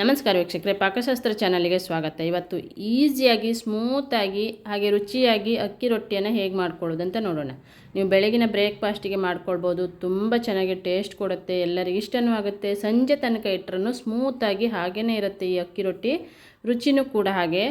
ನಮಸ್ಕಾರ ವೀಕ್ಷಕರೇ, ಪಾಕಶಾಸ್ತ್ರ ಚಾನಲ್ಗೆ ಸ್ವಾಗತ. ಇವತ್ತು ಈಸಿಯಾಗಿ ಸ್ಮೂತಾಗಿ ಹಾಗೆ ರುಚಿಯಾಗಿ ಅಕ್ಕಿ ರೊಟ್ಟಿಯನ್ನು ಹೇಗೆ ಮಾಡ್ಕೊಳ್ಳೋದು ಅಂತ ನೋಡೋಣ. ನೀವು ಬೆಳಗಿನ ಬ್ರೇಕ್ಫಾಸ್ಟಿಗೆ ಮಾಡ್ಕೊಳ್ಬೋದು. ತುಂಬ ಚೆನ್ನಾಗಿ ಟೇಸ್ಟ್ ಕೊಡುತ್ತೆ, ಎಲ್ಲರಿಗೂ ಇಷ್ಟನೂ ಆಗುತ್ತೆ. ಸಂಜೆ ತನಕ ಇಟ್ಟರೂ ಸ್ಮೂತಾಗಿ ಹಾಗೇ ಇರುತ್ತೆ ಈ ಅಕ್ಕಿ ರೊಟ್ಟಿ. ರುಚಿನೂ ಕೂಡ ಹಾಗೆ.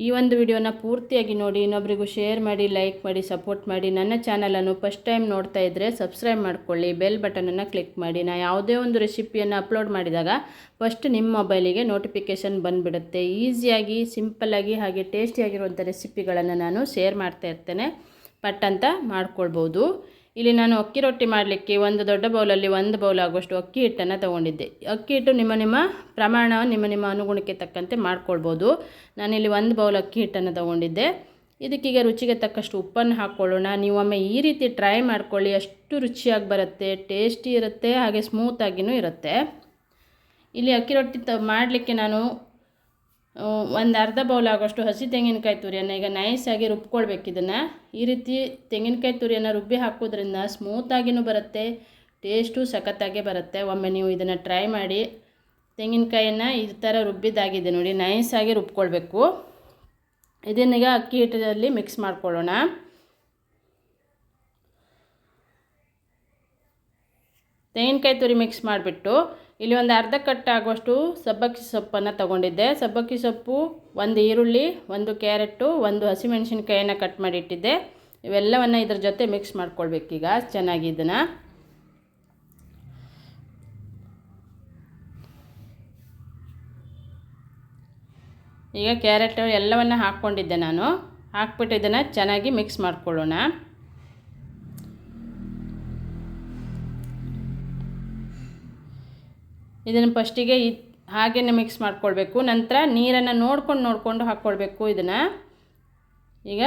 ಈ ಒಂದು ವಿಡಿಯೋನ ಪೂರ್ತಿಯಾಗಿ ನೋಡಿ, ಇನ್ನೊಬ್ಬರಿಗೂ ಶೇರ್ ಮಾಡಿ, ಲೈಕ್ ಮಾಡಿ, ಸಪೋರ್ಟ್ ಮಾಡಿ. ನನ್ನ ಚಾನಲನ್ನು ಫಸ್ಟ್ ಟೈಮ್ ನೋಡ್ತಾ ಇದ್ದರೆ ಸಬ್ಸ್ಕ್ರೈಬ್ ಮಾಡ್ಕೊಳ್ಳಿ, ಬೆಲ್ ಬಟನನ್ನು ಕ್ಲಿಕ್ ಮಾಡಿ. ನಾನು ಯಾವುದೇ ಒಂದು ರೆಸಿಪಿಯನ್ನು ಅಪ್ಲೋಡ್ ಮಾಡಿದಾಗ ಫಸ್ಟ್ ನಿಮ್ಮ ಮೊಬೈಲಿಗೆ ನೋಟಿಫಿಕೇಷನ್ ಬಂದುಬಿಡುತ್ತೆ. ಈಸಿಯಾಗಿ, ಸಿಂಪಲ್ಲಾಗಿ ಹಾಗೆ ಟೇಸ್ಟಿಯಾಗಿರುವಂಥ ರೆಸಿಪಿಗಳನ್ನು ನಾನು ಶೇರ್ ಮಾಡ್ತಾ ಇರ್ತೇನೆ. ಪಟ್ ಅಂತ ಮಾಡ್ಕೊಳ್ಬೋದು. ಇಲ್ಲಿ ನಾನು ಅಕ್ಕಿ ರೊಟ್ಟಿ ಮಾಡಲಿಕ್ಕೆ ಒಂದು ದೊಡ್ಡ ಬೌಲಲ್ಲಿ 1 ಬೌಲ್ ಆಗುವಷ್ಟು ಅಕ್ಕಿ ಹಿಟ್ಟನ್ನು ತೊಗೊಂಡಿದ್ದೆ. ಅಕ್ಕಿ ಹಿಟ್ಟು ನಿಮ್ಮ ಪ್ರಮಾಣ ನಿಮ್ಮ ಅನುಗುಣಕ್ಕೆ ತಕ್ಕಂತೆ ಮಾಡ್ಕೊಳ್ಬೋದು. ನಾನಿಲ್ಲಿ 1 ಬೌಲ್ ಅಕ್ಕಿ ಹಿಟ್ಟನ್ನು ತೊಗೊಂಡಿದ್ದೆ. ಇದಕ್ಕೀಗ ರುಚಿಗೆ ತಕ್ಕಷ್ಟು ಉಪ್ಪನ್ನು ಹಾಕ್ಕೊಳ್ಳೋಣ. ನೀವು ಒಮ್ಮೆ ಈ ರೀತಿ ಟ್ರೈ ಮಾಡ್ಕೊಳ್ಳಿ, ಅಷ್ಟು ರುಚಿಯಾಗಿ ಬರುತ್ತೆ, ಟೇಸ್ಟಿ ಇರುತ್ತೆ, ಹಾಗೆ ಸ್ಮೂತಾಗಿಯೂ ಇರುತ್ತೆ. ಇಲ್ಲಿ ಅಕ್ಕಿ ರೊಟ್ಟಿ ಮಾಡಲಿಕ್ಕೆ ನಾನು ಒಂದು ಅರ್ಧ ಬೌಲ್ ಆಗೋಷ್ಟು ಹಸಿ ತೆಂಗಿನಕಾಯಿ ತುರಿಯನ್ನು ಈಗ ನೈಸಾಗಿ ರುಬ್ಕೊಳ್ಬೇಕು. ಇದನ್ನು ಈ ರೀತಿ ತೆಂಗಿನಕಾಯಿ ತುರಿಯನ್ನು ರುಬ್ಬಿ ಹಾಕೋದ್ರಿಂದ ಸ್ಮೂತಾಗಿಯೂ ಬರುತ್ತೆ, ಟೇಸ್ಟು ಸಖತ್ತಾಗೆ ಬರುತ್ತೆ. ಒಮ್ಮೆ ನೀವು ಇದನ್ನು ಟ್ರೈ ಮಾಡಿ. ತೆಂಗಿನಕಾಯಿಯನ್ನು ಈ ಥರ ರುಬ್ಬಿದ್ದಾಗಿದೆ ನೋಡಿ, ನೈಸಾಗಿ ರುಬ್ಕೊಳ್ಬೇಕು. ಇದನ್ನೀಗ ಅಕ್ಕಿ ಹಿಟ್ಟಲ್ಲಿ ಮಿಕ್ಸ್ ಮಾಡ್ಕೊಳ್ಳೋಣ. ತೆಂಗಿನಕಾಯಿ ತುರಿ ಮಿಕ್ಸ್ ಮಾಡಿಬಿಟ್ಟು ಇಲ್ಲಿ ಒಂದು ಅರ್ಧ ಕಟ್ ಆಗುವಷ್ಟು ಸಬ್ಬಕ್ಕಿ ಸೊಪ್ಪನ್ನು ತೊಗೊಂಡಿದ್ದೆ. ಸಬ್ಬಕ್ಕಿ ಸೊಪ್ಪು, 1 ಈರುಳ್ಳಿ, 1 ಕ್ಯಾರೆಟು, 1 ಹಸಿಮೆಣಸಿನ್ಕಾಯನ್ನು ಕಟ್ ಮಾಡಿ ಇಟ್ಟಿದ್ದೆ. ಇವೆಲ್ಲವನ್ನು ಇದ್ರ ಜೊತೆ ಮಿಕ್ಸ್ ಮಾಡ್ಕೊಳ್ಬೇಕೀಗ ಚೆನ್ನಾಗಿ. ಇದನ್ನು ಈಗ ಕ್ಯಾರೆಟ್ ಎಲ್ಲವನ್ನು ಹಾಕ್ಕೊಂಡಿದ್ದೆ ನಾನು. ಹಾಕ್ಬಿಟ್ಟು ಇದನ್ನು ಚೆನ್ನಾಗಿ ಮಿಕ್ಸ್ ಮಾಡ್ಕೊಳ್ಳೋಣ. ಇದನ್ನು ಫಸ್ಟಿಗೆ ಹಾಗೇ ಮಿಕ್ಸ್ ಮಾಡ್ಕೊಳ್ಬೇಕು. ನಂತರ ನೀರನ್ನು ನೋಡ್ಕೊಂಡು ಹಾಕ್ಕೊಳ್ಬೇಕು. ಇದನ್ನು ಈಗ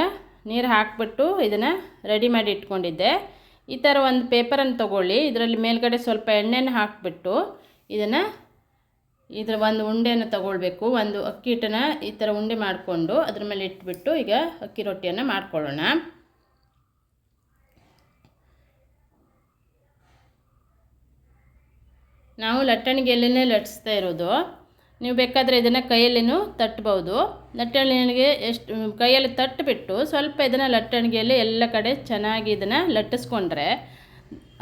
ನೀರು ಹಾಕ್ಬಿಟ್ಟು ಇದನ್ನು ರೆಡಿ ಮಾಡಿ ಇಟ್ಕೊಂಡಿದ್ದೆ. ಈ ಥರ ಒಂದು ಪೇಪರನ್ನು ತೊಗೊಳ್ಳಿ. ಇದರಲ್ಲಿ ಮೇಲ್ಗಡೆ ಸ್ವಲ್ಪ ಎಣ್ಣೆನ ಹಾಕಿಬಿಟ್ಟು ಇದರ ಒಂದು ಉಂಡೆಯನ್ನು ತೊಗೊಳ್ಬೇಕು. ಒಂದು ಅಕ್ಕಿ ಹಿಟ್ಟನ್ನು ಈ ಥರ ಉಂಡೆ ಮಾಡಿಕೊಂಡು ಅದ್ರ ಮೇಲೆ ಇಟ್ಬಿಟ್ಟು ಈಗ ಅಕ್ಕಿ ರೊಟ್ಟಿಯನ್ನು ಮಾಡ್ಕೊಳ್ಳೋಣ. ನಾವು ಲಟ್ಟಣಿಗೆಯಲ್ಲೇ ಲಟ್ಟಿಸ್ತಾ ಇರೋದು. ನೀವು ಬೇಕಾದರೆ ಇದನ್ನು ಕೈಯಲ್ಲಿನೂ ತಟ್ಬೋದು. ಲಟ್ಟಣಿಗೆ ಕೈಯಲ್ಲಿ ತಟ್ಟಿಬಿಟ್ಟು ಸ್ವಲ್ಪ ಇದನ್ನು ಲಟ್ಟಣಿಗೆಯಲ್ಲಿ ಎಲ್ಲ ಕಡೆ ಚೆನ್ನಾಗಿ ಇದನ್ನು ಲಟ್ಟಿಸ್ಕೊಂಡ್ರೆ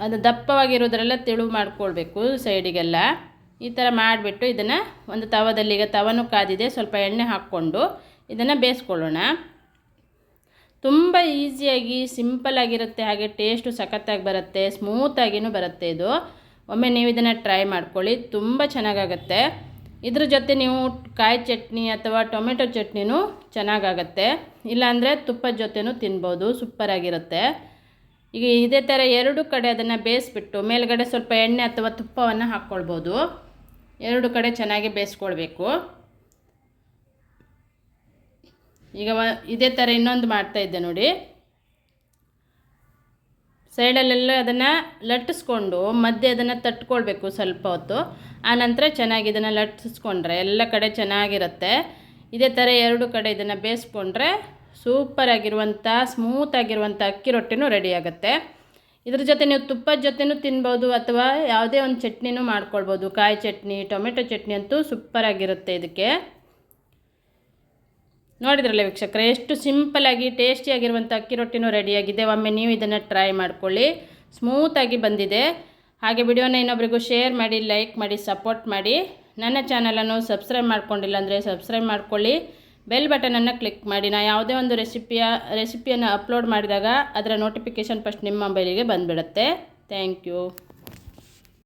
ಅದು ದಪ್ಪವಾಗಿರೋದ್ರೆಲ್ಲ ತೆಳು ಮಾಡ್ಕೊಳ್ಬೇಕು ಸೈಡಿಗೆಲ್ಲ. ಈ ಥರ ಮಾಡಿಬಿಟ್ಟು ಇದನ್ನು ಒಂದು ತವದಲ್ಲಿ, ಈಗ ತವನೂ ಕಾದಿದೆ, ಸ್ವಲ್ಪ ಎಣ್ಣೆ ಹಾಕ್ಕೊಂಡು ಇದನ್ನು ಬೇಯಿಸ್ಕೊಳ್ಳೋಣ. ತುಂಬ ಈಸಿಯಾಗಿ ಸಿಂಪಲ್ಲಾಗಿರುತ್ತೆ, ಹಾಗೆ ಟೇಸ್ಟು ಸಖತ್ತಾಗಿ ಬರುತ್ತೆ, ಸ್ಮೂತಾಗಿಯೂ ಬರುತ್ತೆ. ಇದು ಒಮ್ಮೆ ನೀವು ಇದನ್ನು ಟ್ರೈ ಮಾಡ್ಕೊಳ್ಳಿ, ತುಂಬ ಚೆನ್ನಾಗಾಗತ್ತೆ. ಇದ್ರ ಜೊತೆ ನೀವು ಕಾಯಿ ಚಟ್ನಿ ಅಥವಾ ಟೊಮೆಟೊ ಚಟ್ನಿನೂ ಚೆನ್ನಾಗಾಗತ್ತೆ. ಇಲ್ಲಾಂದರೆ ತುಪ್ಪದ ಜೊತೆನೂ ತಿನ್ಬೋದು, ಸೂಪರಾಗಿರುತ್ತೆ. ಈಗ ಇದೇ ಥರ 2 ಕಡೆ ಅದನ್ನು ಬೇಯಿಸ್ಬಿಟ್ಟು ಮೇಲ್ಗಡೆ ಸ್ವಲ್ಪ ಎಣ್ಣೆ ಅಥವಾ ತುಪ್ಪವನ್ನು ಹಾಕ್ಕೊಳ್ಬೋದು. 2 ಕಡೆ ಚೆನ್ನಾಗಿ ಬೇಯಿಸ್ಕೊಳ್ಬೇಕು. ಈಗ ಇದೇ ಥರ ಇನ್ನೊಂದು ಮಾಡ್ತಾಯಿದ್ದೆ ನೋಡಿ. ಸೈಡಲ್ಲೆಲ್ಲ ಅದನ್ನು ಲಟ್ಟಿಸ್ಕೊಂಡು ಮಧ್ಯೆ ಅದನ್ನು ತಟ್ಕೊಳ್ಬೇಕು ಸ್ವಲ್ಪ ಹೊತ್ತು. ಆನಂತರ ಚೆನ್ನಾಗಿ ಇದನ್ನು ಲಟ್ಟಿಸ್ಕೊಂಡ್ರೆ ಎಲ್ಲ ಕಡೆ ಚೆನ್ನಾಗಿರುತ್ತೆ. ಇದೇ ಥರ 2 ಕಡೆ ಇದನ್ನು ಬೇಯಿಸ್ಕೊಂಡ್ರೆ ಸೂಪರಾಗಿರುವಂಥ ಸ್ಮೂತಾಗಿರುವಂಥ ಅಕ್ಕಿ ರೊಟ್ಟಿನೂ ರೆಡಿ ಆಗುತ್ತೆ. ಇದ್ರ ಜೊತೆ ನೀವು ತುಪ್ಪದ ಜೊತೆನೂ ತಿನ್ಬೋದು ಅಥವಾ ಯಾವುದೇ ಒಂದು ಚಟ್ನಿನೂ ಮಾಡ್ಕೊಳ್ಬೋದು. ಕಾಯಿ ಚಟ್ನಿ, ಟೊಮೆಟೊ ಚಟ್ನಿ ಅಂತೂ ಸೂಪರಾಗಿರುತ್ತೆ. ಇದಕ್ಕೆ ನೋಡಿದ್ರಲ್ಲ ವೀಕ್ಷಕರೇ, ಎಷ್ಟು ಸಿಂಪಲ್ಲಾಗಿ ಟೇಸ್ಟಿಯಾಗಿರುವಂಥ ಅಕ್ಕಿ ರೊಟ್ಟಿನೂ ರೆಡಿಯಾಗಿದೆ. ಒಮ್ಮೆ ನೀವು ಇದನ್ನು ಟ್ರೈ ಮಾಡ್ಕೊಳ್ಳಿ, ಸ್ಮೂತಾಗಿ ಬಂದಿದೆ. ಹಾಗೆ ವಿಡಿಯೋನ ಇನ್ನೊಬ್ಬರಿಗೂ ಶೇರ್ ಮಾಡಿ, ಲೈಕ್ ಮಾಡಿ, ಸಪೋರ್ಟ್ ಮಾಡಿ. ನನ್ನ ಚಾನಲನ್ನು ಸಬ್ಸ್ಕ್ರೈಬ್ ಮಾಡ್ಕೊಂಡಿಲ್ಲ ಅಂದರೆ ಸಬ್ಸ್ಕ್ರೈಬ್ ಮಾಡ್ಕೊಳ್ಳಿ, ಬೆಲ್ ಬಟನನ್ನು ಕ್ಲಿಕ್ ಮಾಡಿ. ನಾನು ಯಾವುದೇ ಒಂದು ರೆಸಿಪಿಯನ್ನು ಅಪ್ಲೋಡ್ ಮಾಡಿದಾಗ ಅದರ ನೋಟಿಫಿಕೇಷನ್ ಫಸ್ಟ್ ನಿಮ್ಮ ಮೊಬೈಲಿಗೆ ಬಂದುಬಿಡುತ್ತೆ. Thank you.